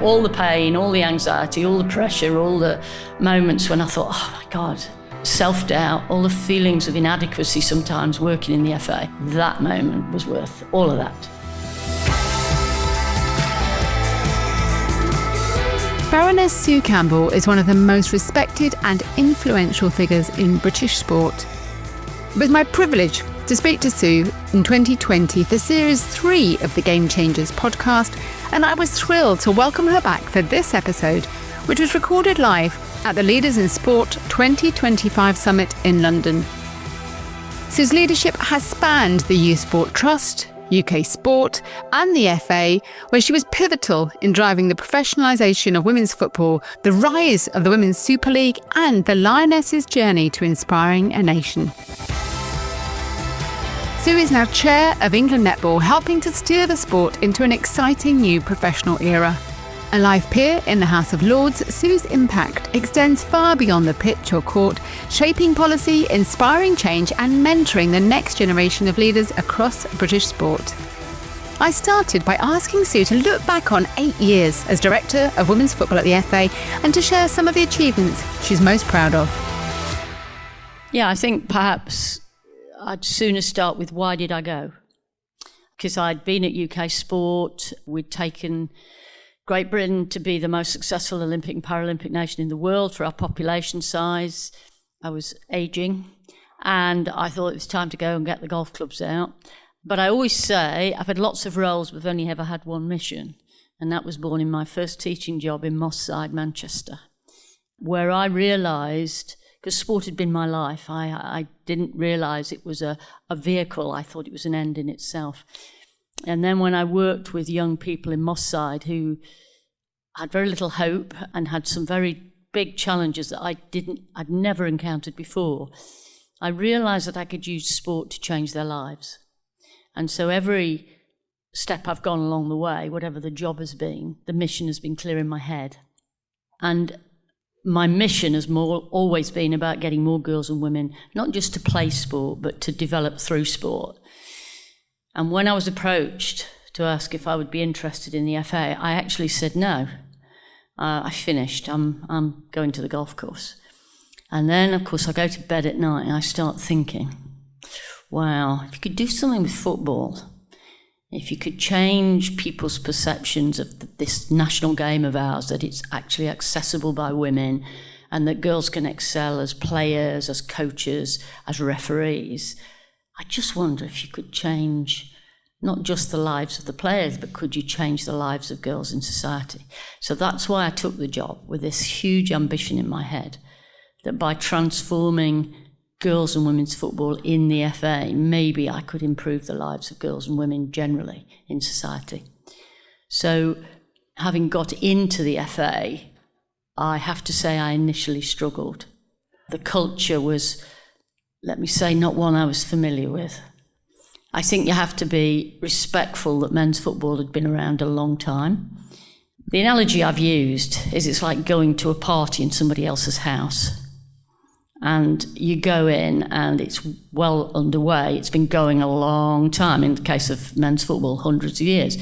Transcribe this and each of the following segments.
all the pain, all the anxiety, all the pressure, all the moments when I thought, oh my God, self-doubt, all the feelings of inadequacy sometimes working in the FA, that moment was worth all of that. Baroness Sue Campbell is one of the most respected and influential figures in British sport. It was my privilege to speak to Sue in 2020 for Series 3 of the Game Changers podcast, and I was thrilled to welcome her back for this episode, which was recorded live at the Leaders in Sport 2025 Summit in London. Sue's leadership has spanned the Youth Sport Trust, UK Sport and the FA, where she was pivotal in driving the professionalisation of women's football, the rise of the Women's Super League and the Lionesses' journey to inspiring a nation. Sue is now chair of England Netball, helping to steer the sport into an exciting new professional era. A live peer in the House of Lords, Sue's impact extends far beyond the pitch or court, shaping policy, inspiring change and mentoring the next generation of leaders across British sport. I started by asking Sue to look back on 8 years as Director of Women's Football at the FA and to share some of the achievements she's most proud of. Yeah, I think perhaps I'd sooner start with why did I go? Because I'd been at UK Sport, we'd taken Great Britain to be the most successful Olympic and Paralympic nation in the world for our population size. I was ageing and I thought it was time to go and get the golf clubs out. But I always say I've had lots of roles but I've only ever had one mission, and that was born in my first teaching job in Moss Side, Manchester, where I realised, because sport had been my life, I didn't realise it was a vehicle. I thought it was an end in itself. And then when I worked with young people in Moss Side who had very little hope and had some very big challenges that I'd never encountered before, I realised that I could use sport to change their lives. And so every step I've gone along the way, whatever the job has been, the mission has been clear in my head. And my mission has always been about getting more girls and women, not just to play sport, but to develop through sport. And when I was approached to ask if I would be interested in the FA, I actually said no. I finished. I'm going to the golf course. And then, of course, I go to bed at night and I start thinking, wow, if you could do something with football, if you could change people's perceptions of this national game of ours, that it's actually accessible by women and that girls can excel as players, as coaches, as referees, I just wonder if you could change not just the lives of the players, but could you change the lives of girls in society? So that's why I took the job with this huge ambition in my head, that by transforming girls and women's football in the FA, maybe I could improve the lives of girls and women generally in society. So having got into the FA, I have to say I initially struggled. The culture was, let me say, not one I was familiar with. I think you have to be respectful that men's football had been around a long time. The analogy I've used is it's like going to a party in somebody else's house. And you go in and it's well underway. It's been going a long time, in the case of men's football, hundreds of years.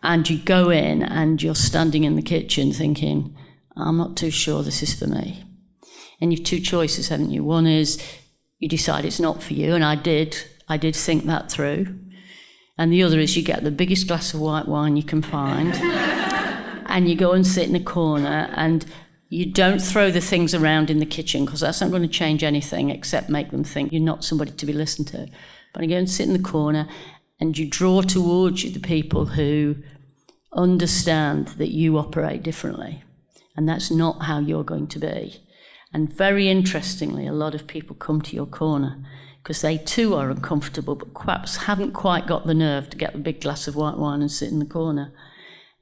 And you go in and you're standing in the kitchen thinking, I'm not too sure this is for me. And you've two choices, haven't you? One is you decide it's not for you, and I did think that through. And the other is you get the biggest glass of white wine you can find and you go and sit in a corner and you don't throw the things around in the kitchen because that's not going to change anything except make them think you're not somebody to be listened to. But you go and sit in the corner and you draw towards you the people who understand that you operate differently, and that's not how you're going to be. And very interestingly, a lot of people come to your corner because they too are uncomfortable, but perhaps haven't quite got the nerve to get a big glass of white wine and sit in the corner.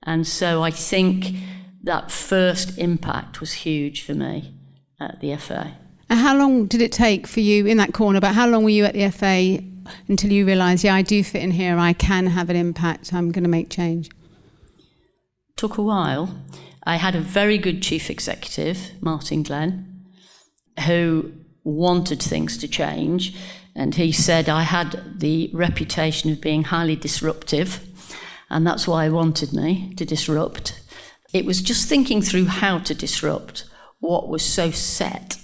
And so I think that first impact was huge for me at the FA. And how long did it take for you in that corner? But how long were you at the FA until you realised, yeah, I do fit in here, I can have an impact, I'm going to make change? Took a while. I had a very good chief executive, Martin Glenn, who wanted things to change, and he said I had the reputation of being highly disruptive, and that's why he wanted me to disrupt. It was just thinking through how to disrupt what was so set.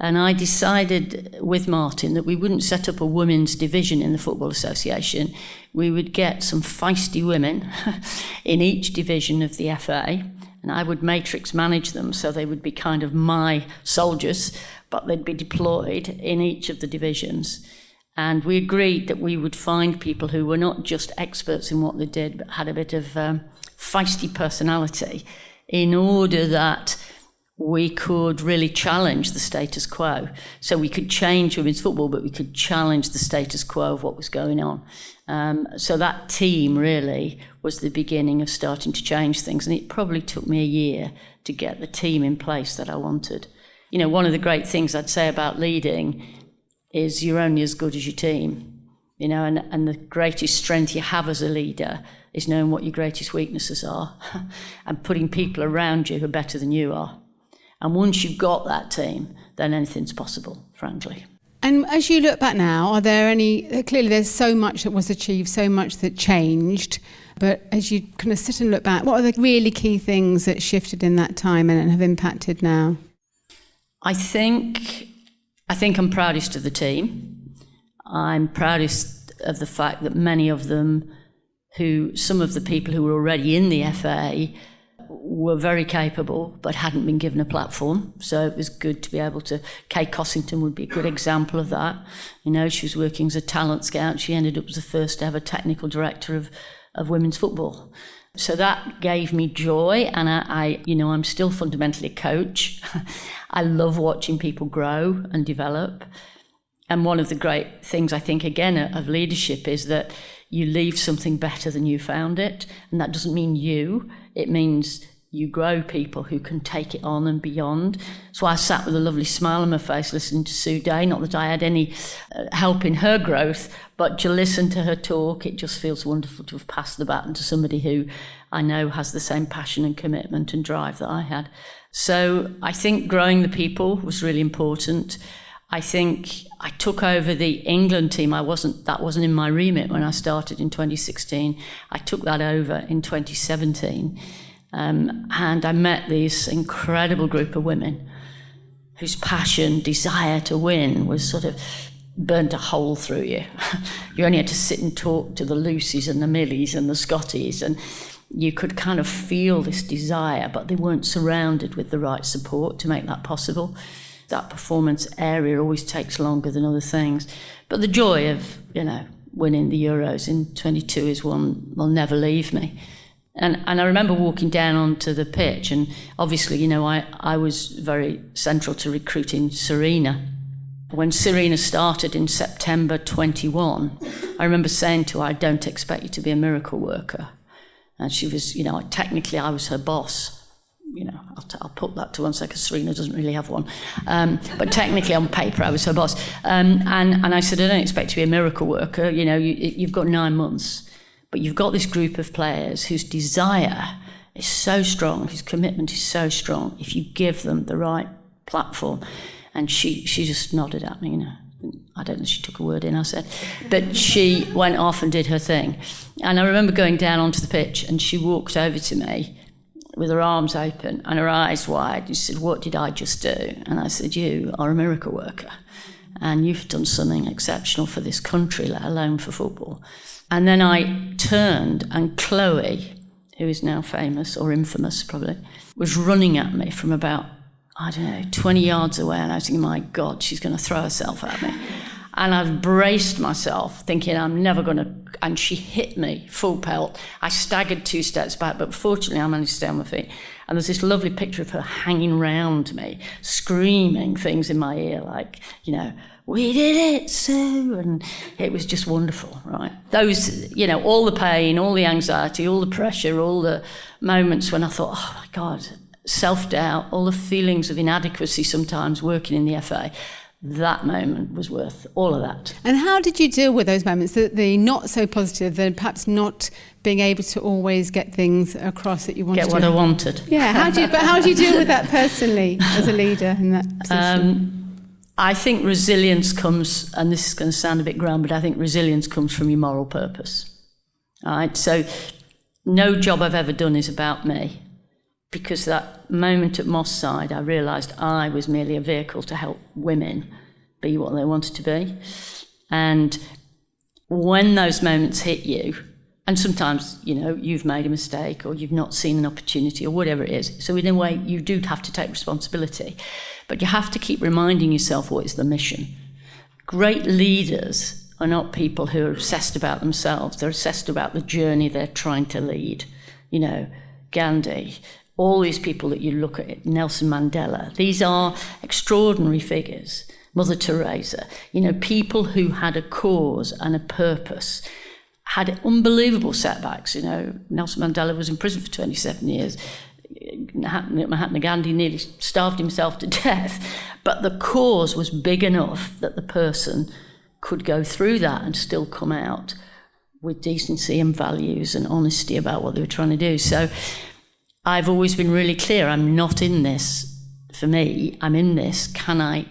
And I decided with Martin that we wouldn't set up a women's division in the Football Association. We would get some feisty women in each division of the FA, and I would matrix manage them so they would be kind of my soldiers, but they'd be deployed in each of the divisions. And we agreed that we would find people who were not just experts in what they did, but had a bit of feisty personality, in order that we could really challenge the status quo. So we could change women's football, but we could challenge the status quo of what was going on. So that team really was the beginning of starting to change things. And it probably took me a year to get the team in place that I wanted. You know, one of the great things I'd say about leading is you're only as good as your team. You know, and the greatest strength you have as a leader is knowing what your greatest weaknesses are and putting people around you who are better than you are. And once you've got that team, then anything's possible, frankly. And as you look back now, are there any, clearly there's so much that was achieved, so much that changed, but as you kind of sit and look back, what are the really key things that shifted in that time and have impacted now? I think I'm proudest of the team. I'm proudest of the fact that many of them some of the people who were already in the FA were very capable but hadn't been given a platform. So it was good to be able to... Kay Cossington would be a good example of that. You know, she was working as a talent scout. She ended up as the first ever technical director of women's football. So that gave me joy, and I'm still fundamentally a coach. I love watching people grow and develop. And one of the great things, I think, again, of leadership is that you leave something better than you found it. And that doesn't mean you. It means you grow people who can take it on and beyond. So I sat with a lovely smile on my face listening to Sue Day. Not that I had any help in her growth, but to listen to her talk, it just feels wonderful to have passed the baton to somebody who I know has the same passion and commitment and drive that I had. So I think growing the people was really important. I think I took over the England team. That wasn't in my remit when I started in 2016. I took that over in 2017. And I met this incredible group of women whose passion, desire to win was sort of burnt a hole through you. You only had to sit and talk to the Lucys and the Millies and the Scotties, and you could kind of feel this desire, but they weren't surrounded with the right support to make that possible. That performance area always takes longer than other things. But the joy of, winning the Euros in 22 is one will never leave me. And I remember walking down onto the pitch, and obviously, I was very central to recruiting Serena. When Serena started in September 21, I remember saying to her, I don't expect you to be a miracle worker. And she was, technically I was her boss. I'll put that to one second. Serena doesn't really have one. But technically on paper, I was her boss. And I said, I don't expect to be a miracle worker. You've got 9 months. But you've got this group of players whose desire is so strong, whose commitment is so strong, if you give them the right platform. And she just nodded at me, I don't know if she took a word in, I said. But she went off and did her thing. And I remember going down onto the pitch, and she walked over to me with her arms open and her eyes wide. And she said, what did I just do? And I said, you are a miracle worker. And you've done something exceptional for this country, let alone for football. And then I turned, and Chloe, who is now famous, or infamous probably, was running at me from about, 20 yards away. And I was thinking, my God, she's going to throw herself at me. And I've braced myself, thinking I'm never going to... And she hit me full pelt. I staggered 2 steps back, but fortunately I managed to stay on my feet. And there's this lovely picture of her hanging round me, screaming things in my ear like, we did it, Sue. And it was just wonderful, right? Those, all the pain, all the anxiety, all the pressure, all the moments when I thought, oh my God, self-doubt, all the feelings of inadequacy sometimes working in the FA, that moment was worth all of that. And how did you deal with those moments, the not so positive, the perhaps not being able to always get things across that you wanted to? Get what I wanted. Yeah, how do you deal with that personally as a leader in that position? I think resilience comes, and this is going to sound a bit grand, but I think resilience comes from your moral purpose. All right, so no job I've ever done is about me. because that moment at Moss Side, I realised I was merely a vehicle to help women be what they wanted to be. And when those moments hit you, and sometimes, you've made a mistake or you've not seen an opportunity or whatever it is. So in a way, you do have to take responsibility. But you have to keep reminding yourself what is the mission. Great leaders are not people who are obsessed about themselves. They're obsessed about the journey they're trying to lead. Gandhi, all these people that you look at, Nelson Mandela, these are extraordinary figures. Mother Teresa, people who had a cause and a purpose, had unbelievable setbacks. Nelson Mandela was in prison for 27 years. Mahatma Gandhi nearly starved himself to death. But the cause was big enough that the person could go through that and still come out with decency and values and honesty about what they were trying to do. So I've always been really clear, I'm not in this for me, I'm in this, can I,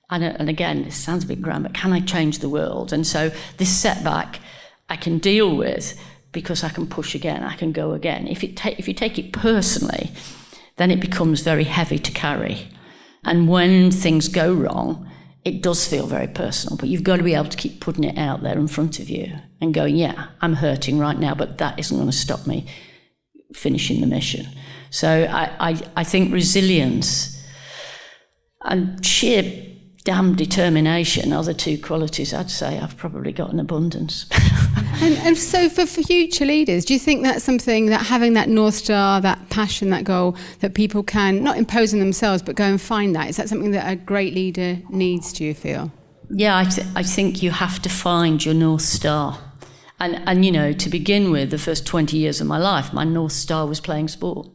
and again, this sounds a bit grand, but can I change the world? And so this setback I can deal with because I can push again, I can go again. If you take it personally, then it becomes very heavy to carry. And when things go wrong, it does feel very personal, but you've got to be able to keep putting it out there in front of you and going, yeah, I'm hurting right now, but that isn't going to stop me finishing the mission. So I think resilience and sheer damn determination are the two qualities I'd say I've probably got in abundance. And so for future leaders, do you think that's something that having that North Star, that passion, that goal, that people can not impose on themselves, but go and find that? Is that something that a great leader needs, do you feel? Yeah, I think you have to find your North Star. And to begin with, the first 20 years of my life, my North Star was playing sport.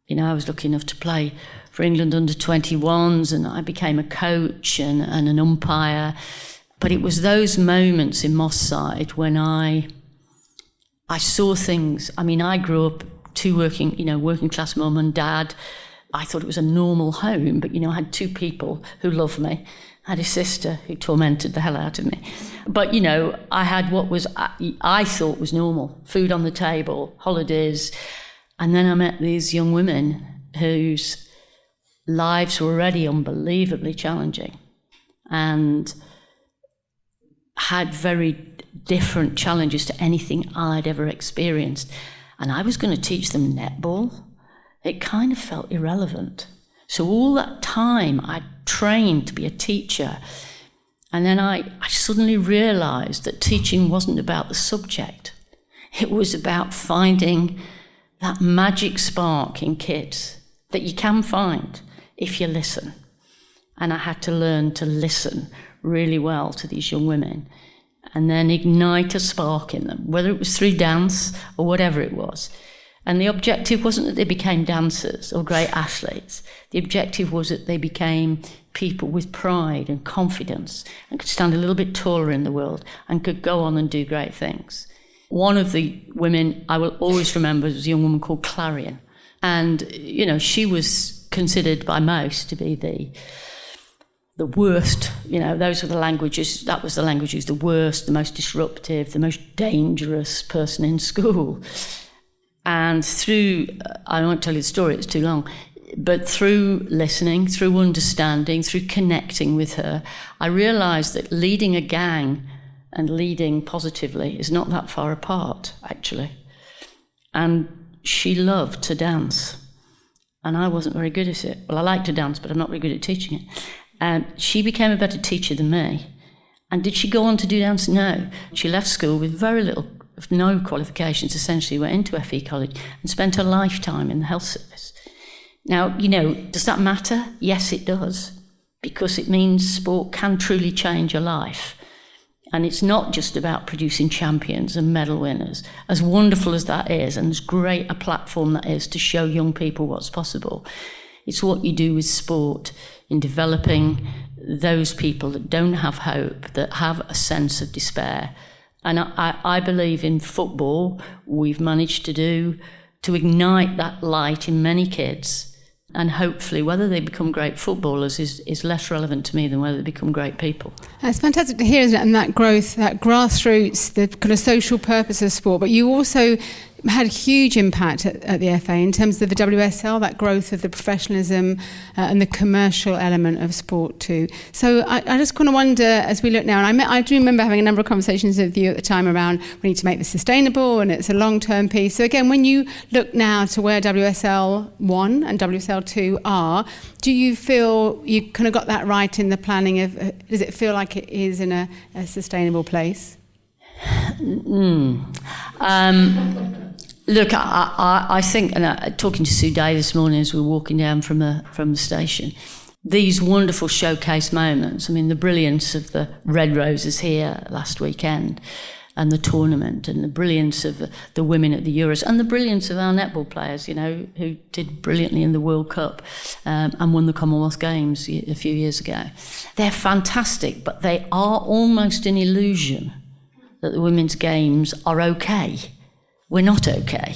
I was lucky enough to play for England under-21s, and I became a coach and an umpire. But it was those moments in Moss Side when I saw things. I mean, I grew up working class mum and dad. I thought it was a normal home, but I had two people who loved me. I had a sister who tormented the hell out of me. But, I had what was I thought was normal. Food on the table, holidays. And then I met these young women whose lives were already unbelievably challenging and had very different challenges to anything I'd ever experienced. And I was going to teach them netball. It kind of felt irrelevant. So all that time I trained to be a teacher. And then I suddenly realised that teaching wasn't about the subject. It was about finding that magic spark in kids that you can find if you listen. And I had to learn to listen really well to these young women and then ignite a spark in them, whether it was through dance or whatever it was. And the objective wasn't that they became dancers or great athletes. The objective was that they became people with pride and confidence and could stand a little bit taller in the world and could go on and do great things. One of the women I will always remember was a young woman called Clarion. And, she was considered by most to be the worst, those were the languages, that was the languages, the worst, the most disruptive, the most dangerous person in school. And through, I won't tell you the story, it's too long, but through listening, through understanding, through connecting with her, I realised that leading a gang and leading positively is not that far apart, actually. And she loved to dance. And I wasn't very good at it. Well, I like to dance, but I'm not very good at teaching it. And she became a better teacher than me. And did she go on to do dance? No. She left school with no qualifications, essentially, went into FE college and spent her lifetime in the health service. Now, does that matter? Yes, it does. Because it means sport can truly change your life. And it's not just about producing champions and medal winners, as wonderful as that is, and as great a platform that is to show young people what's possible. It's what you do with sport in developing those people that don't have hope, that have a sense of despair. And I believe in football, we've managed to ignite that light in many kids. And hopefully whether they become great footballers is less relevant to me than whether they become great people. It's fantastic to hear, isn't it? And that growth, that grassroots, the kind of social purpose of sport. But you also had a huge impact at the FA in terms of the WSL, that growth of the professionalism and the commercial element of sport too. So I just kind of wonder, as we look now, and I do remember having a number of conversations with you at the time around we need to make this sustainable and it's a long-term piece. So again, when you look now to where WSL 1 and WSL 2 are, do you feel you kind of got that right in the planning of, does it feel like it is in a sustainable place? Look, I think, and talking to Sue Day this morning as we were walking down from the station, these wonderful showcase moments, I mean, the brilliance of the Red Roses here last weekend and the tournament, and the brilliance of the women at the Euros, and the brilliance of our netball players, who did brilliantly in the World Cup and won the Commonwealth Games a few years ago. They're fantastic, but they are almost an illusion that the women's games are okay. We're not okay.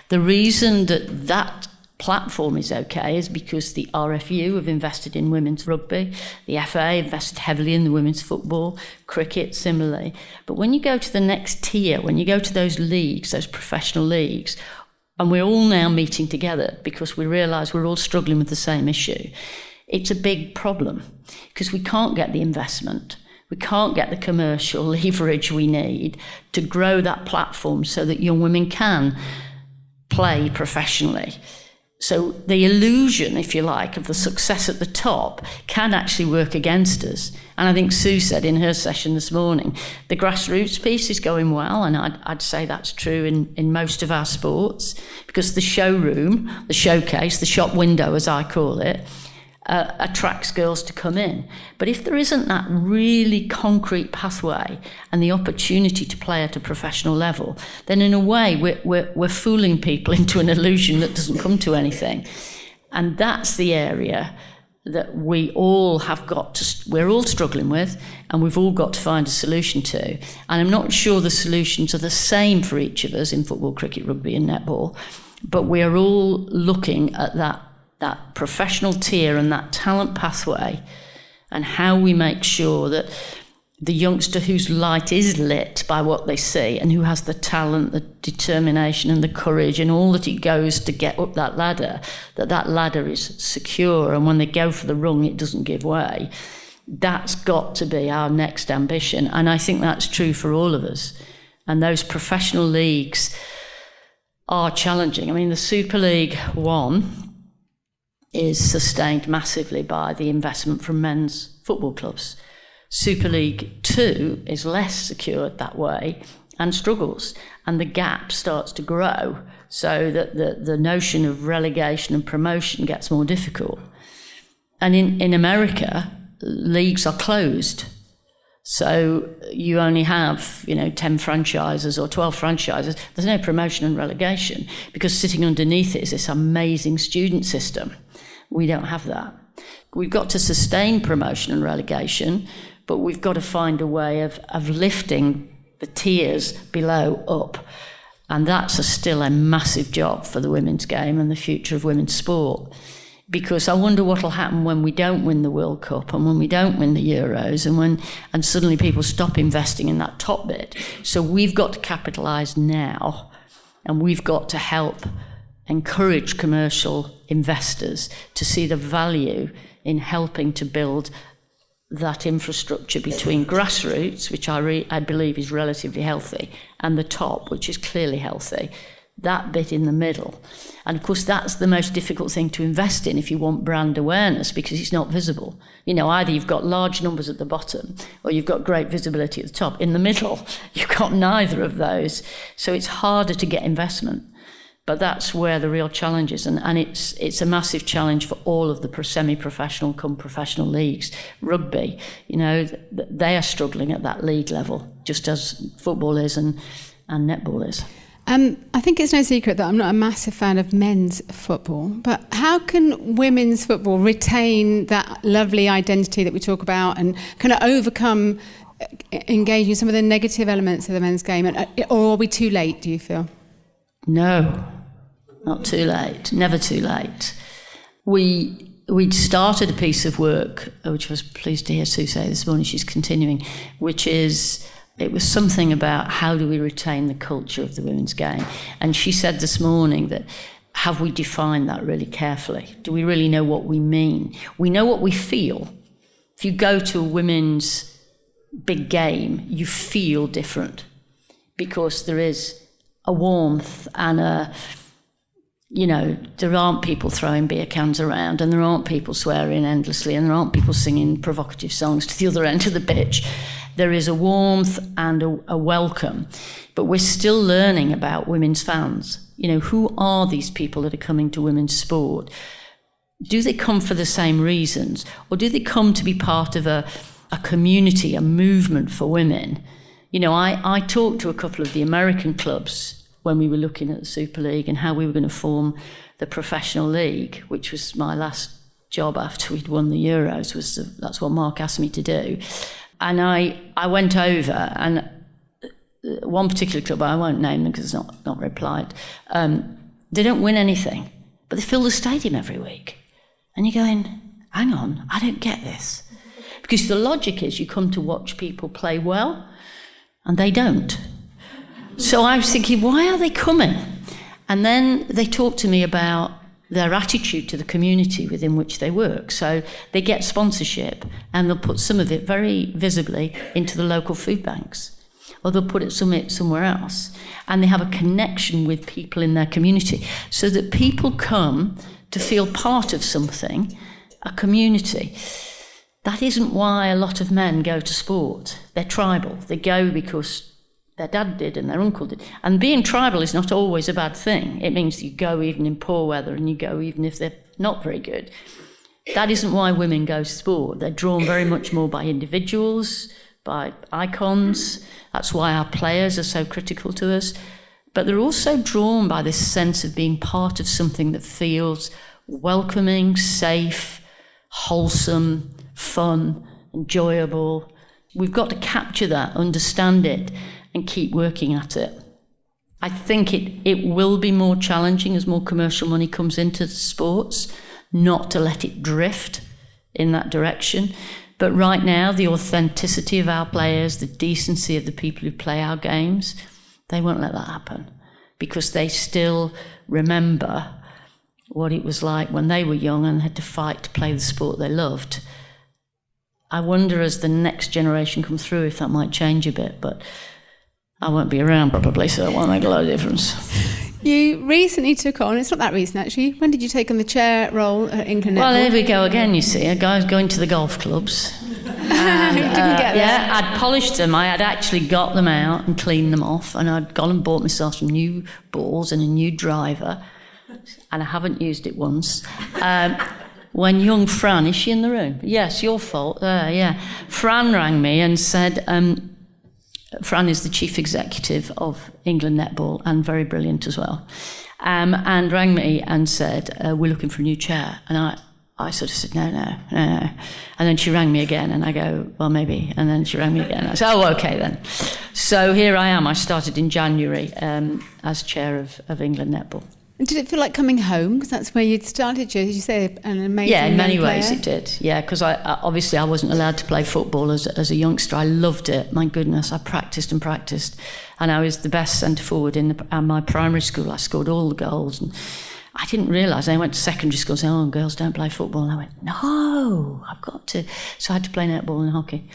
The reason that platform is okay is because the RFU have invested in women's rugby, the FA invested heavily in the women's football, cricket similarly. But when you go to the next tier, when you go to those leagues, those professional leagues, and we're all now meeting together because we realise we're all struggling with the same issue, it's a big problem because we can't get the investment. We can't get the commercial leverage we need to grow that platform so that young women can play professionally. So the illusion, if you like, of the success at the top can actually work against us. And I think Sue said in her session this morning, the grassroots piece is going well, and I'd say that's true in most of our sports, because the showroom, the showcase, the shop window, as I call it, attracts girls to come in. But if there isn't that really concrete pathway and the opportunity to play at a professional level, then in a way we're fooling people into an illusion that doesn't come to anything. And that's the area that we all have got to, we're all struggling with, and we've all got to find a solution to. And I'm not sure the solutions are the same for each of us in football, cricket, rugby and netball, but we're all looking at that professional tier and that talent pathway, and how we make sure that the youngster whose light is lit by what they see and who has the talent, the determination and the courage and all that it goes to get up that ladder, that ladder is secure, and when they go for the rung it doesn't give way. That's got to be our next ambition, and I think that's true for all of us. And those professional leagues are challenging. I mean, the Super League 1 is sustained massively by the investment from men's football clubs. Super League 2 is less secured that way and struggles, and the gap starts to grow, so that the notion of relegation and promotion gets more difficult. And in America, leagues are closed. So you only have, 10 franchises or 12 franchises. There's no promotion and relegation, because sitting underneath it is this amazing student system. We don't have that. We've got to sustain promotion and relegation, but we've got to find a way of lifting the tiers below up. And that's still a massive job for the women's game and the future of women's sport. Because I wonder what will happen when we don't win the World Cup and when we don't win the Euros, and suddenly people stop investing in that top bit. So we've got to capitalise now, and we've got to help encourage commercial investors to see the value in helping to build that infrastructure between grassroots, which I believe is relatively healthy, and the top, which is clearly healthy. That bit in the middle. And of course, that's the most difficult thing to invest in if you want brand awareness, because it's not visible. Either you've got large numbers at the bottom or you've got great visibility at the top. In the middle, you've got neither of those. So it's harder to get investment. But that's where the real challenge is. And it's a massive challenge for all of the semi-professional come professional leagues. Rugby, they are struggling at that league level, just as football is and netball is. I think it's no secret that I'm not a massive fan of men's football, but how can women's football retain that lovely identity that we talk about and kind of overcome engaging some of the negative elements of the men's game? Or are we too late, do you feel? No, not too late, never too late. We'd started a piece of work, which I was pleased to hear Sue say this morning, she's continuing, which is it was something about how do we retain the culture of the women's game. And she said this morning that, have we defined that really carefully? Do we really know what we mean? We know what we feel. If you go to a women's big game, you feel different because there is a warmth and there aren't people throwing beer cans around, and there aren't people swearing endlessly, and there aren't people singing provocative songs to the other end of the pitch. There is a warmth and a welcome. But we're still learning about women's fans. Who are these people that are coming to women's sport? Do they come for the same reasons? Or do they come to be part of a community, a movement for women? I talked to a couple of the American clubs when we were looking at the Super League and how we were going to form the professional league, which was my last job after we'd won the Euros. That's what Mark asked me to do. And I went over, and one particular club, I won't name them because it's not very polite, they don't win anything, but they fill the stadium every week. And you're going, hang on, I don't get this. Because the logic is you come to watch people play well, and they don't. So I was thinking, why are they coming? And then they talked to me about their attitude to the community within which they work. So they get sponsorship, and they'll put some of it very visibly into the local food banks, or they'll put it somewhere else. And they have a connection with people in their community, so that people come to feel part of something, a community. That isn't why a lot of men go to sport. They're tribal. They go because their dad did and their uncle did. And being tribal is not always a bad thing. It means you go even in poor weather, and you go even if they're not very good. That isn't why women go to sport. They're drawn very much more by individuals, by icons. That's why our players are so critical to us. But they're also drawn by this sense of being part of something that feels welcoming, safe, wholesome, fun, enjoyable. We've got to capture that, understand it, and keep working at it. I think it will be more challenging as more commercial money comes into the sports, not to let it drift in that direction. But right now, the authenticity of our players, the decency of the people who play our games, they won't let that happen, because they still remember what it was like when they were young and had to fight to play the sport they loved. I wonder, as the next generation come through, if that might change a bit, but I won't be around probably, so it won't make a lot of difference. You recently took on, it's not that recent actually, when did you take on the chair role at England Netball? Well, there we go again, you see, a guy's going to the golf clubs. And, didn't get yeah, I'd polished them. I had actually got them out and cleaned them off, and I'd gone and bought myself some new balls and a new driver, and I haven't used it once. When young Fran, is she in the room? Yes, your fault. Yeah. Fran rang me and said, Fran is the chief executive of England Netball and very brilliant as well, and rang me and said, we're looking for a new chair. And I sort of said, no. And then she rang me again, and I go, well, maybe. And then she rang me again. I said, oh, okay then. So here I am. I started in January as chair of England Netball. And did it feel like coming home? Because that's where you'd started, did you say, an amazing Yeah, in many player? ways it did. Yeah, because obviously I wasn't allowed to play football as a youngster. I loved it. My goodness, I practised. And I was the best centre forward in my primary school. I scored all the goals. And I didn't realise. I went to secondary school and said, oh, girls don't play football. And I went, no, I've got to. So I had to play netball and hockey.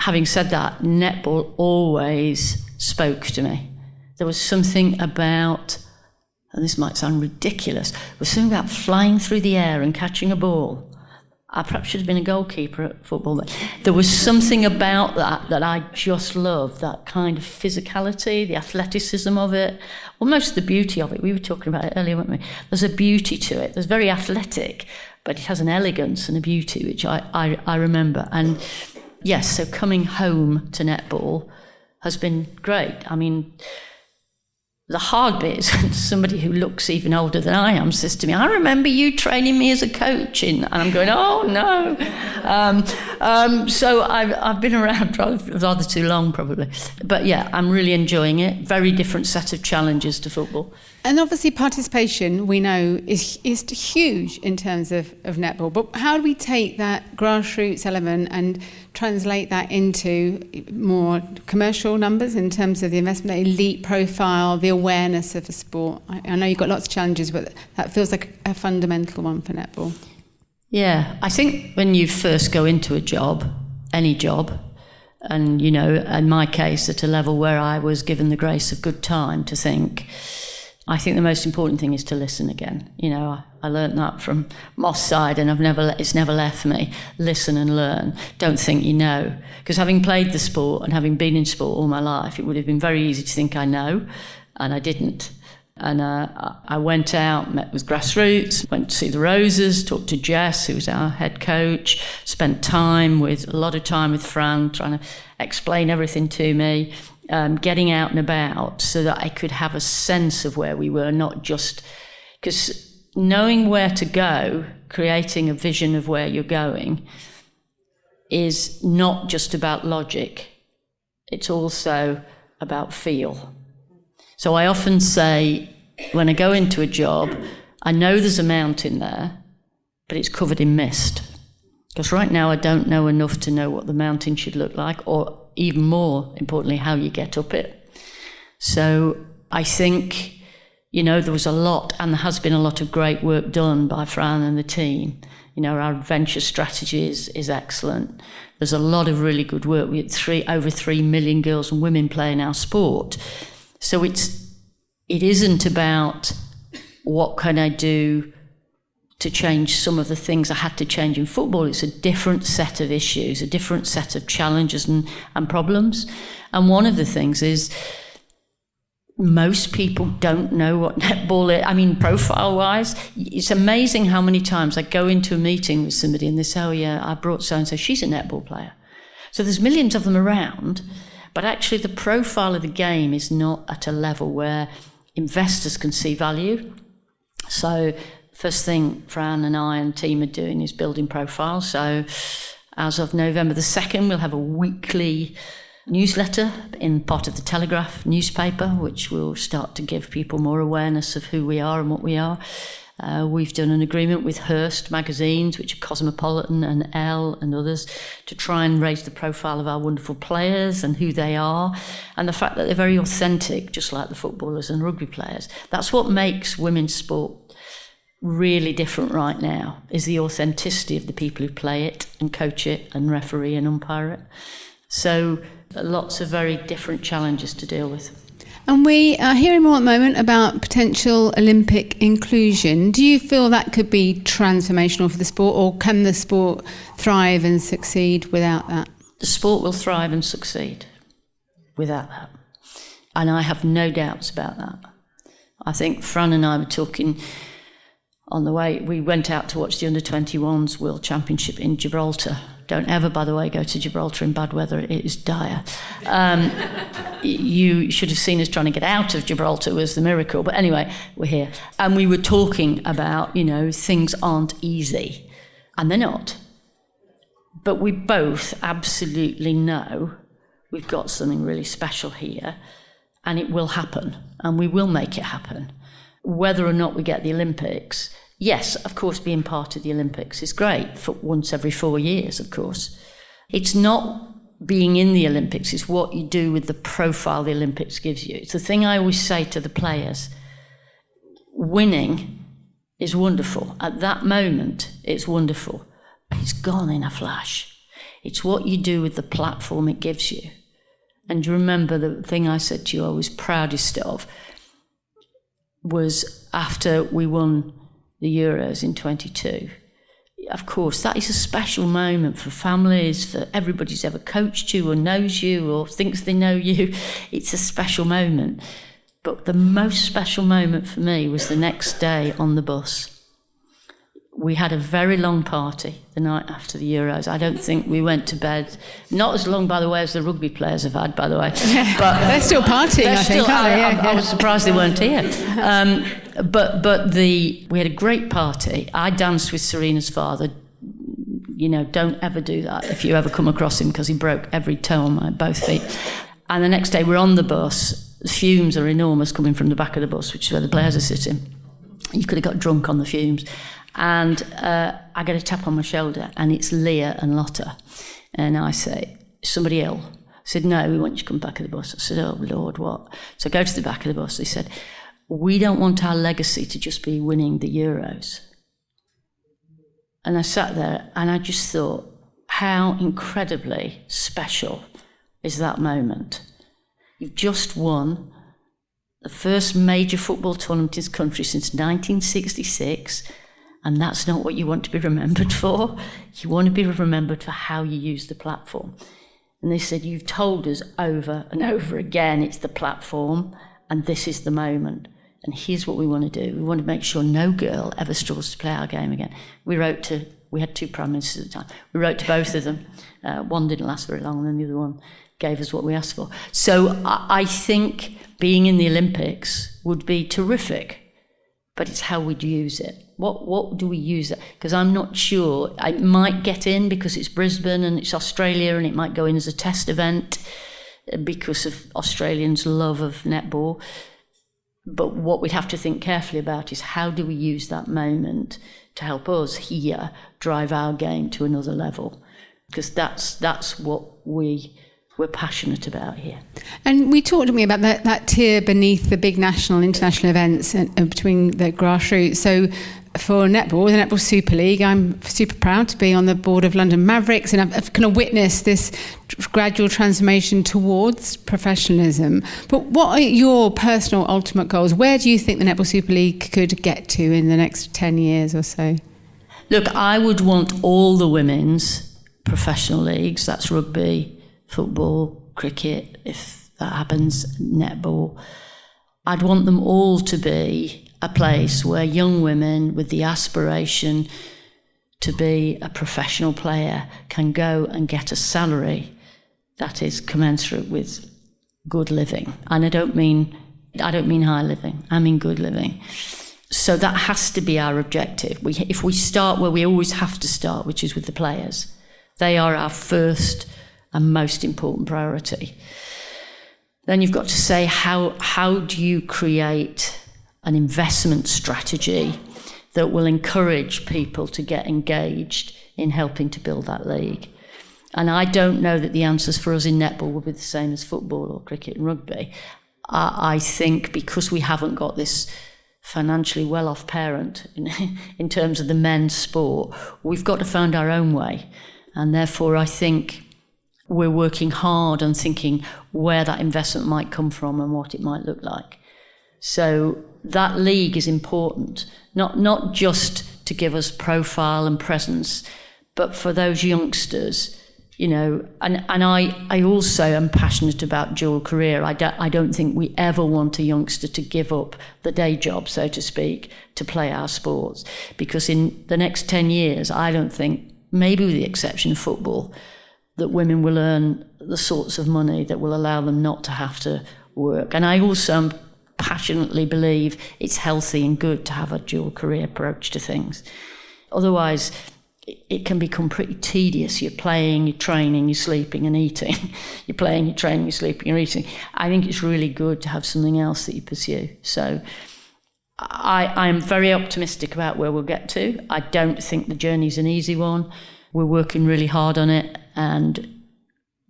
Having said that, netball always spoke to me. There was something about, and this might sound ridiculous, there was something about flying through the air and catching a ball. I perhaps should have been a goalkeeper at football, but there was something about that I just loved, that kind of physicality, the athleticism of it, almost the beauty of it. We were talking about it earlier, weren't we? There's a beauty to it. There's very athletic, but it has an elegance and a beauty, which I remember. And yes, so coming home to netball has been great. I mean, the hard bit is when somebody who looks even older than I am says to me, I remember you training me as a coach. And I'm going, oh, no. So I've been around rather too long, probably. But yeah, I'm really enjoying it. Very different set of challenges to football. And obviously participation, we know, is huge in terms of netball. But how do we take that grassroots element and translate that into more commercial numbers in terms of the investment, the elite profile, the awareness of the sport? I know you've got lots of challenges, but that feels like a fundamental one for netball. Yeah, I think when you first go into a job, any job, and, you know, in my case, at a level where I was given the grace of good time to think, I think the most important thing is to listen again. You know, I learned that from Moss side, and it's never left me. Listen and learn. Don't think you know. Because having played the sport and having been in sport all my life, it would have been very easy to think I know, and I didn't. And I went out, met with grassroots, went to see the Roses, talked to Jess, who was our head coach, spent a lot of time with Fran, trying to explain everything to me. Getting out and about so that I could have a sense of where we were, not just because knowing where to go, creating a vision of where you're going is not just about logic, it's also about feel. So I often say when I go into a job, I know there's a mountain there, but it's covered in mist. Because right now I don't know enough to know what the mountain should look like, or even more importantly, how you get up it. So I think, you know, there was a lot, and there has been a lot of great work done by Fran and the team. You know, our adventure strategy is excellent. There's a lot of really good work. We had over 3 million girls and women playing our sport. So it isn't about what can I do to change some of the things I had to change in football. It's a different set of issues, a different set of challenges and problems. And one of the things is most people don't know what netball is. I mean, profile-wise, it's amazing how many times I go into a meeting with somebody and they say, oh yeah, I brought so-and-so, she's a netball player. So there's millions of them around, but actually the profile of the game is not at a level where investors can see value. So first thing Fran and I and the team are doing is building profiles. So as of November the 2nd, we'll have a weekly newsletter in part of the Telegraph newspaper, which will start to give people more awareness of who we are and what we are. We've done an agreement with Hearst magazines, which are Cosmopolitan and Elle and others, to try and raise the profile of our wonderful players and who they are, and the fact that they're very authentic, just like the footballers and rugby players. That's what makes women's sport really different right now, is the authenticity of the people who play it and coach it and referee and umpire it. So lots of very different challenges to deal with. And we are hearing more at the moment about potential Olympic inclusion. Do you feel that could be transformational for the sport, or can the sport thrive and succeed without that? The sport will thrive and succeed without that. And I have no doubts about that. I think Fran and I were talking on the way. We went out to watch the Under-21s World Championship in Gibraltar. Don't ever, by the way, go to Gibraltar in bad weather. It is dire. You should have seen us trying to get out of Gibraltar was the miracle. But anyway, we're here. And we were talking about, you know, things aren't easy. And they're not. But we both absolutely know we've got something really special here. And it will happen. And we will make it happen. Whether or not we get the Olympics, yes, of course, being part of the Olympics is great for once every 4 years, of course. It's not being in the Olympics, it's what you do with the profile the Olympics gives you. It's the thing I always say to the players. Winning is wonderful. At that moment, it's wonderful. But it's gone in a flash. It's what you do with the platform it gives you. And you remember the thing I said to you I was proudest of was after we won the Euros in 22. Of course, that is a special moment for families, for everybody who's ever coached you or knows you or thinks they know you. It's a special moment. But the most special moment for me was the next day on the bus. We had a very long party the night after the Euros. I don't think we went to bed, not as long, by the way, as the rugby players have had, by the way. Yeah, but they're still partying, I think, aren't they? I was surprised they weren't here. We had a great party. I danced with Serena's father. You know, don't ever do that if you ever come across him, because he broke every toe on both feet. And the next day we're on the bus. The fumes are enormous coming from the back of the bus, which is where the players are sitting. You could have got drunk on the fumes. And I get a tap on my shoulder, and it's Leah and Lotta. And I say, somebody ill? I said, no, we want you to come back of the bus. I said, oh, Lord, what? So I go to the back of the bus. They said, we don't want our legacy to just be winning the Euros. And I sat there and I just thought, how incredibly special is that moment? You've just won the first major football tournament in this country since 1966, and that's not what you want to be remembered for. You want to be remembered for how you use the platform. And they said, you've told us over and over again it's the platform, and this is the moment. And here's what we want to do. We want to make sure no girl ever struggles to play our game again. We had 2 prime ministers at the time. We wrote to both of them. One didn't last very long, and then the other one gave us what we asked for. So I think being in the Olympics would be terrific, but it's how we'd use it. What do we use it? Because I'm not sure. It might get in because it's Brisbane and it's Australia, and it might go in as a test event because of Australians' love of netball. But what we'd have to think carefully about is how do we use that moment to help us here drive our game to another level? Because that's what we're passionate about here. And we talked about that tier beneath the big national, international events and between the grassroots. So for netball, the Netball Super League, I'm super proud to be on the board of London Mavericks, and I've kind of witnessed this gradual transformation towards professionalism. But what are your personal ultimate goals? Where do you think the Netball Super League could get to in the next 10 years or so? Look, I would want all the women's professional leagues, that's rugby, football, cricket, if that happens, netball. I'd want them all to be a place where young women with the aspiration to be a professional player can go and get a salary that is commensurate with good living. And I don't mean high living, I mean good living. So that has to be our objective. If we start where we always have to start, which is with the players, they are our first and most important priority. Then you've got to say, how do you create an investment strategy that will encourage people to get engaged in helping to build that league? And I don't know that the answers for us in netball will be the same as football or cricket and rugby. I think because we haven't got this financially well-off parent in terms of the men's sport, we've got to find our own way. And therefore, I think we're working hard on thinking where that investment might come from and what it might look like. So that league is important, not just to give us profile and presence, but for those youngsters, you know, and I also am passionate about dual career. I don't think we ever want a youngster to give up the day job, so to speak, to play our sports, because in the next 10 years, I don't think, maybe with the exception of football, that women will earn the sorts of money that will allow them not to have to work. And I also passionately believe it's healthy and good to have a dual career approach to things. Otherwise, it can become pretty tedious. You're playing, you're training, you're sleeping and eating. You're playing, you're training, you're sleeping and eating. I think it's really good to have something else that you pursue. So I'm very optimistic about where we'll get to. I don't think the journey's an easy one. We're working really hard on it, and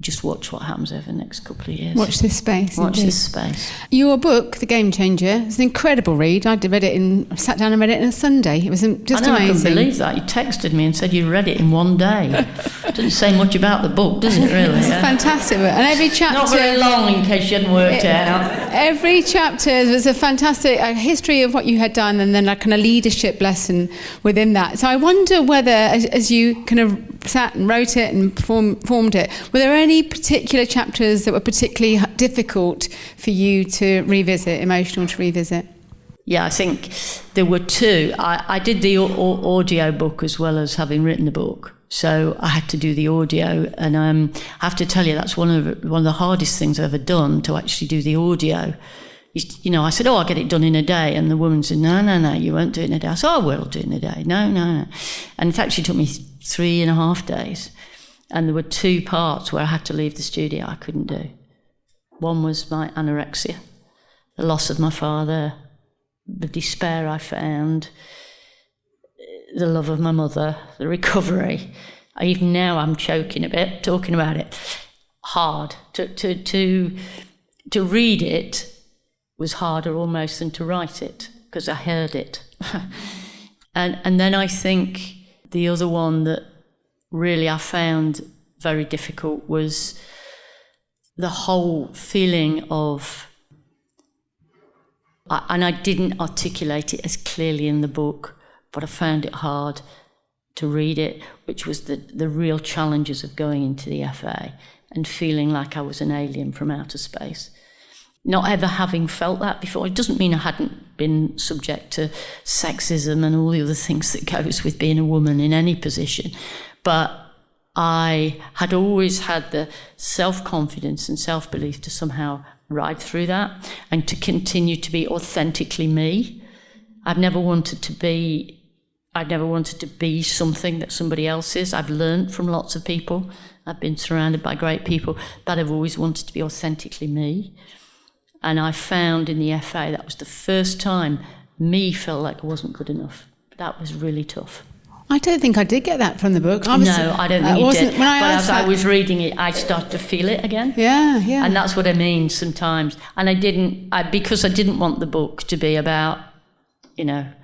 just watch what happens over the next couple of years. Watch this space. Watch indeed. this space. Your book, The Game Changer, is an incredible read. I sat down and read it in a Sunday. It was just amazing. I couldn't believe that. You texted me and said you read it in one day. Doesn't say much about the book, does it, really? It's a fantastic book. And every chapter... Not very long, in case you hadn't worked it out. Every chapter was a fantastic history of what you had done, and then a kind of leadership lesson within that. So I wonder whether, as you kind of sat and wrote it and formed it, were there any particular chapters that were particularly difficult for you to revisit, emotional to revisit? Yeah, I think there were two. I did the audio book as well as having written the book, so I had to do the audio, and I have to tell you that's one of the hardest things I've ever done, to actually do the audio. You know, I said, I'll get it done in a day, and the woman said, no, you won't do it in a day. I said, I will do it in a day. No. And in fact, it took me 3.5 days. And there were 2 parts where I had to leave the studio I couldn't do. One was my anorexia, the loss of my father, the despair I found, the love of my mother, the recovery. Even now I'm choking a bit talking about it. Hard. To read it was harder almost than to write it, because I heard it. and then I think the other one that really I found very difficult was the whole feeling of, and I didn't articulate it as clearly in the book, but I found it hard to read it, which was the real challenges of going into the FA and feeling like I was an alien from outer space. Not ever having felt that before. It doesn't mean I hadn't been subject to sexism and all the other things that goes with being a woman in any position, but I had always had the self-confidence and self-belief to somehow ride through that and to continue to be authentically me. I've never wanted to be something that somebody else is. I've learned from lots of people. I've been surrounded by great people, but I've always wanted to be authentically me. And I found in the FA that was the first time me felt like I wasn't good enough. That was really tough. I don't think I did get that from the book. No, I don't think you did. But as I was reading it, I started to feel it again. Yeah. And that's what I mean sometimes. And because I didn't want the book to be about, I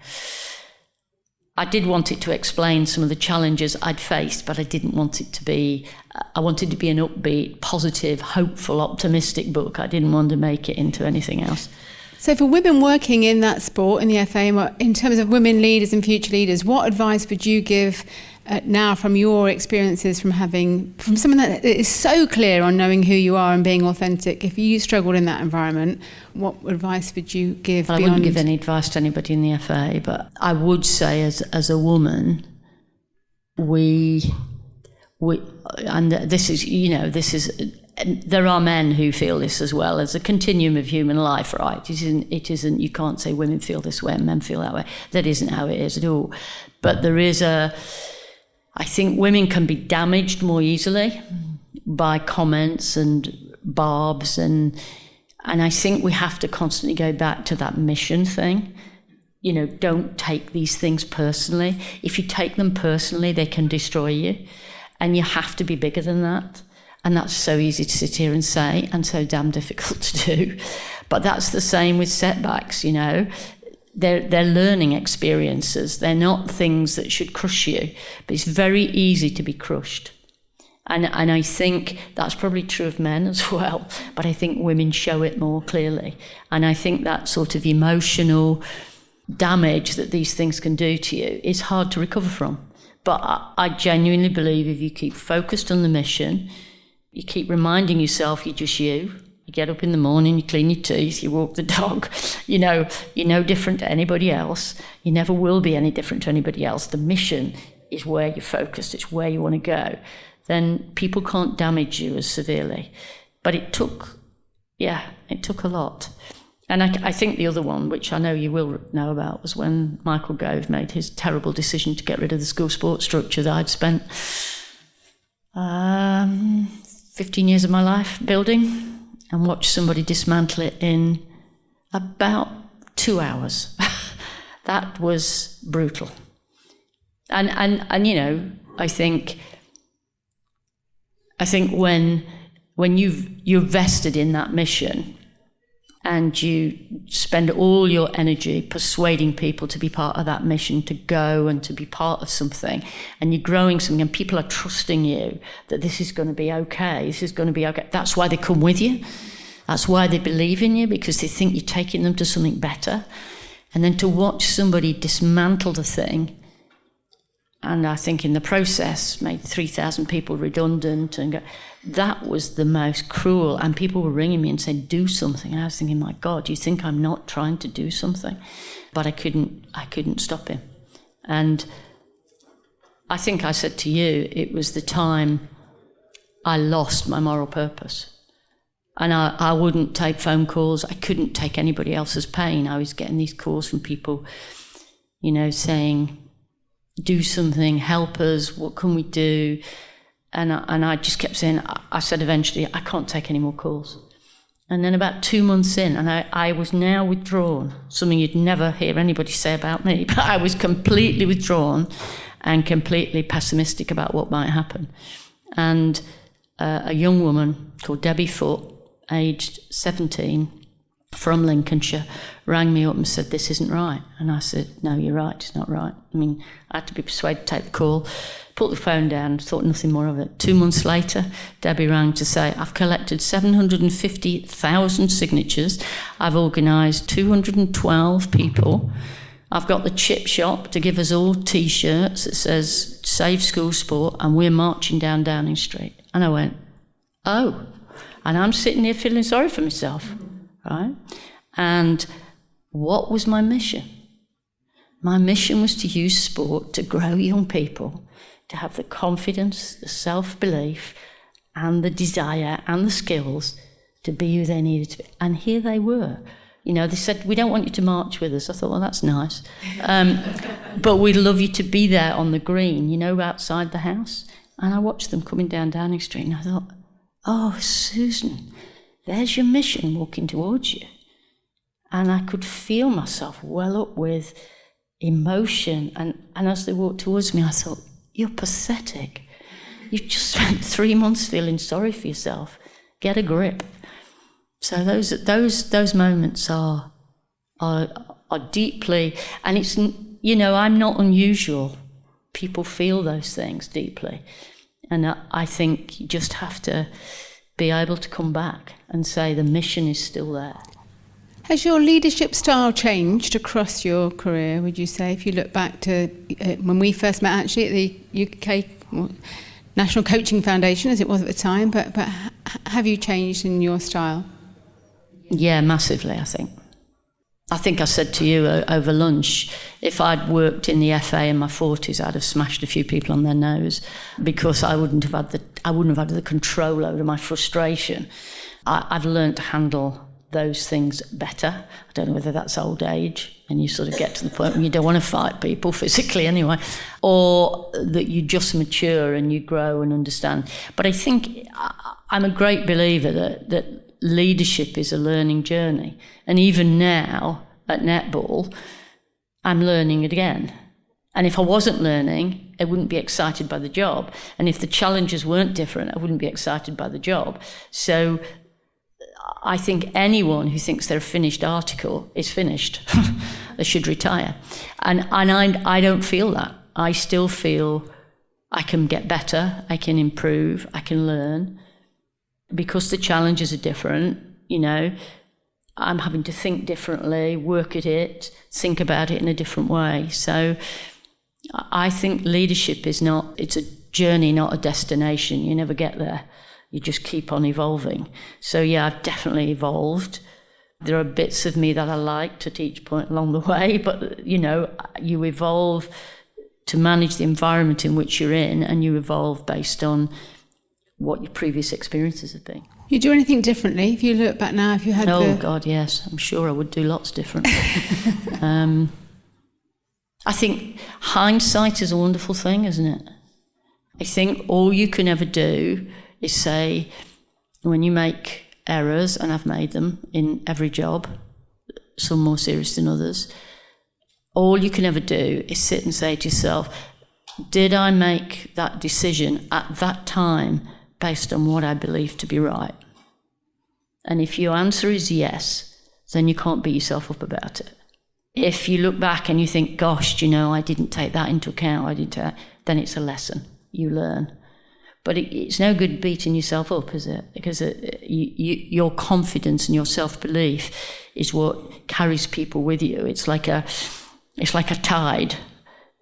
did want it to explain some of the challenges I'd faced, but I didn't want it to be, I wanted to be an upbeat, positive, hopeful, optimistic book. I didn't want to make it into anything else. So for women working in that sport, in the FA, in terms of women leaders and future leaders, what advice would you give now from your experiences from someone that is so clear on knowing who you are and being authentic? If you struggled in that environment, what advice would you give? Well, I wouldn't give any advice to anybody in the FA, but I would say as a woman, we and this is there are men who feel this as well as a continuum of human life, right? It isn't, you can't say women feel this way and men feel that way. That isn't how it is at all. But there is I think women can be damaged more easily by comments and barbs, and I think we have to constantly go back to that mission thing. Don't take these things personally. If you take them personally, they can destroy you, and you have to be bigger than that. And that's so easy to sit here and say, and so damn difficult to do. But that's the same with setbacks, They're learning experiences. They're not things that should crush you. But it's very easy to be crushed. And I think that's probably true of men as well. But I think women show it more clearly. And I think that sort of emotional damage that these things can do to you is hard to recover from. But I genuinely believe if you keep focused on the mission, you keep reminding yourself you're just you. You get up in the morning, you clean your teeth, you walk the dog. You're no different to anybody else. You never will be any different to anybody else. The mission is where you're focused. It's where you want to go. Then people can't damage you as severely. But it took a lot. And I think the other one, which I know you will know about, was when Michael Gove made his terrible decision to get rid of the school sports structure that I'd spent 15 years of my life building, and watched somebody dismantle it in about 2 hours. That was brutal. And I think when you're vested in that mission, and you spend all your energy persuading people to be part of that mission, to go and to be part of something, and you're growing something, and people are trusting you that this is going to be okay, that's why they come with you. That's why they believe in you, because they think you're taking them to something better. And then to watch somebody dismantle the thing, and I think in the process made 3,000 people redundant, and that was the most cruel. And people were ringing me and saying, do something. And I was thinking, my God, do you think I'm not trying to do something? But I couldn't stop him. And I think I said to you, it was the time I lost my moral purpose. And I wouldn't take phone calls. I couldn't take anybody else's pain. I was getting these calls from people, saying, do something, help us, what can we do? And I just kept saying, I said eventually, I can't take any more calls. And then about 2 months in, and I was now withdrawn, something you'd never hear anybody say about me, but I was completely withdrawn and completely pessimistic about what might happen. And a young woman called Debbie Foote, aged 17, from Lincolnshire, rang me up and said, this isn't right. And I said, no, you're right, it's not right. I mean, I had to be persuaded to take the call, put the phone down, thought nothing more of it. 2 months later, Debbie rang to say, I've collected 750,000 signatures, I've organised 212 people, I've got the chip shop to give us all T-shirts that says, Save School Sport, and we're marching down Downing Street. And I went, oh, and I'm sitting here feeling sorry for myself, right? And what was my mission? My mission was to use sport to grow young people, to have the confidence, the self-belief, and the desire and the skills to be who they needed to be. And here they were. You know, they said, we don't want you to march with us. I thought, well, that's nice. But we'd love you to be there on the green, you know, outside the house. And I watched them coming down Downing Street, and I thought, oh, Susan, there's your mission walking towards you. And I could feel myself well up with emotion. And as they walked towards me, I thought, you're pathetic. You've just spent 3 months feeling sorry for yourself. Get a grip. So those moments are deeply, and it's, you know, I'm not unusual. People feel those things deeply. And I think you just have to be able to come back and say the mission is still there. Has your leadership style changed across your career, would you say, if you look back to when we first met actually at the UK National Coaching Foundation, as it was at the time, but have you changed in your style? Yeah, massively, I think. I think I said to you over lunch, if I'd worked in the FA in my 40s, I'd have smashed a few people on their nose because I wouldn't have had the control over my frustration. I've learned to handle those things better. I don't know whether that's old age and you sort of get to the point when you don't want to fight people physically anyway, or that you just mature and you grow and understand. But I think I'm a great believer that leadership is a learning journey. And even now at netball, I'm learning it again. And if I wasn't learning, I wouldn't be excited by the job. And if the challenges weren't different, I wouldn't be excited by the job. So I think anyone who thinks they're a finished article is finished. They should retire. And I don't feel that. I still feel I can get better, I can improve, I can learn. Because the challenges are different, you know, I'm having to think differently, work at it, think about it in a different way. So I think leadership it's a journey, not a destination. You never get there. You just keep on evolving. So yeah, I've definitely evolved. There are bits of me that I liked at each point along the way, but, you know, you evolve to manage the environment in which you're in, and you evolve based on what your previous experiences have been. You do anything differently if you look back now? If you had God, yes. I'm sure I would do lots different. I think hindsight is a wonderful thing, isn't it? I think all you can ever do is say, when you make errors, and I've made them in every job, some more serious than others, all you can ever do is sit and say to yourself, did I make that decision at that time based on what I believe to be right? And if your answer is yes, then you can't beat yourself up about it. If you look back and you think, gosh, you know, I didn't take that into account, then it's a lesson. You learn. But it's no good beating yourself up, is it? Because your confidence and your self-belief is what carries people with you. It's like a tide.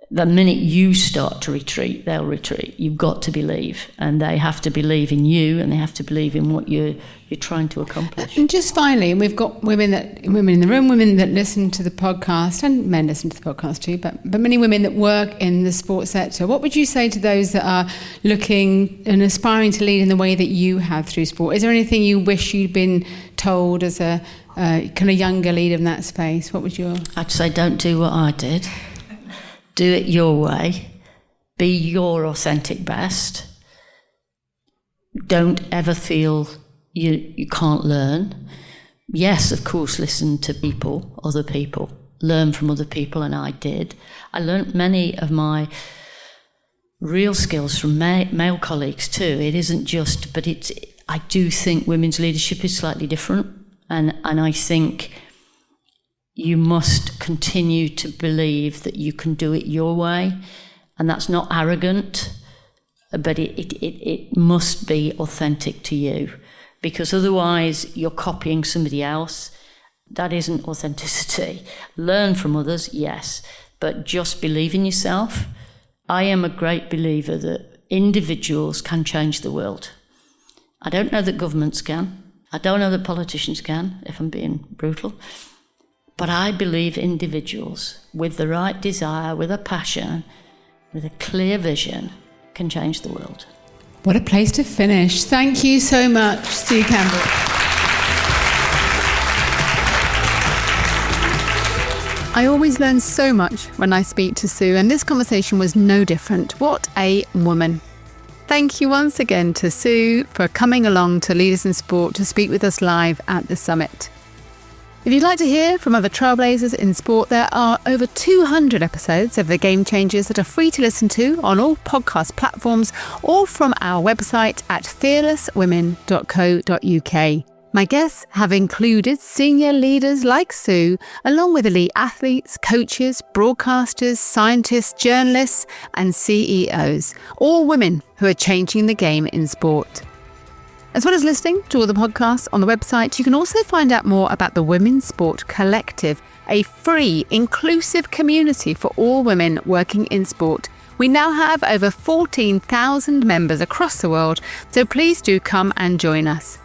The minute you start to retreat, they'll retreat. You've got to believe, and they have to believe in you, and they have to believe in what you're trying to accomplish. And just finally, and we've got women in the room, women that listen to the podcast, and men listen to the podcast too, but many women that work in the sports sector. What would you say to those that are looking and aspiring to lead in the way that you have through sport? Is there anything you wish you'd been told as a kind of younger leader in that space? What would your... I'd say don't do what I did. Do it your way. Be your authentic best. Don't ever feel you can't learn. Yes, of course, listen to people, other people, learn from other people, and I did. I learned many of my real skills from male colleagues too. It isn't just, but I do think women's leadership is slightly different, and I think you must continue to believe that you can do it your way, and that's not arrogant, but it must be authentic to you, because otherwise you're copying somebody else. That isn't authenticity. Learn from others, yes, but just believe in yourself. I am a great believer that individuals can change the world. I don't know that governments can. I don't know that politicians can, if I'm being brutal. But I believe individuals with the right desire, with a passion, with a clear vision, can change the world. What a place to finish. Thank you so much, Sue Campbell. I always learn so much when I speak to Sue, and this conversation was no different. What a woman. Thank you once again to Sue for coming along to Leaders in Sport to speak with us live at the summit. If you'd like to hear from other trailblazers in sport, there are over 200 episodes of The Game Changers that are free to listen to on all podcast platforms or from our website at fearlesswomen.co.uk. My guests have included senior leaders like Sue, along with elite athletes, coaches, broadcasters, scientists, journalists, and CEOs, all women who are changing the game in sport. As well as listening to all the podcasts on the website, you can also find out more about the Women's Sport Collective, a free, inclusive community for all women working in sport. We now have over 14,000 members across the world, so please do come and join us.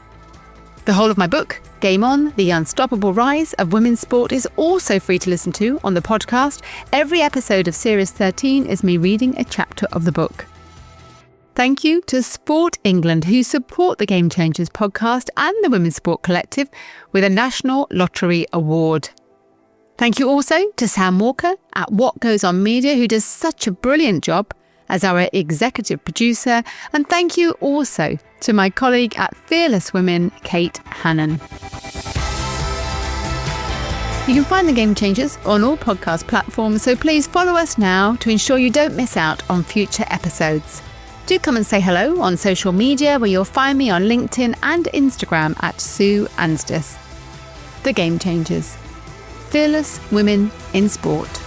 The whole of my book, Game On, The Unstoppable Rise of Women's Sport, is also free to listen to on the podcast. Every episode of Series 13 is me reading a chapter of the book. Thank you to Sport England, who support the Game Changers podcast and the Women's Sport Collective with a National Lottery Award. Thank you also to Sam Walker at What Goes On Media, who does such a brilliant job as our executive producer. And thank you also to my colleague at Fearless Women, Kate Hannon. You can find the Game Changers on all podcast platforms, so please follow us now to ensure you don't miss out on future episodes. Do come and say hello on social media, where you'll find me on LinkedIn and Instagram at Sue Anstis. The Game Changers. Fearless Women in Sport.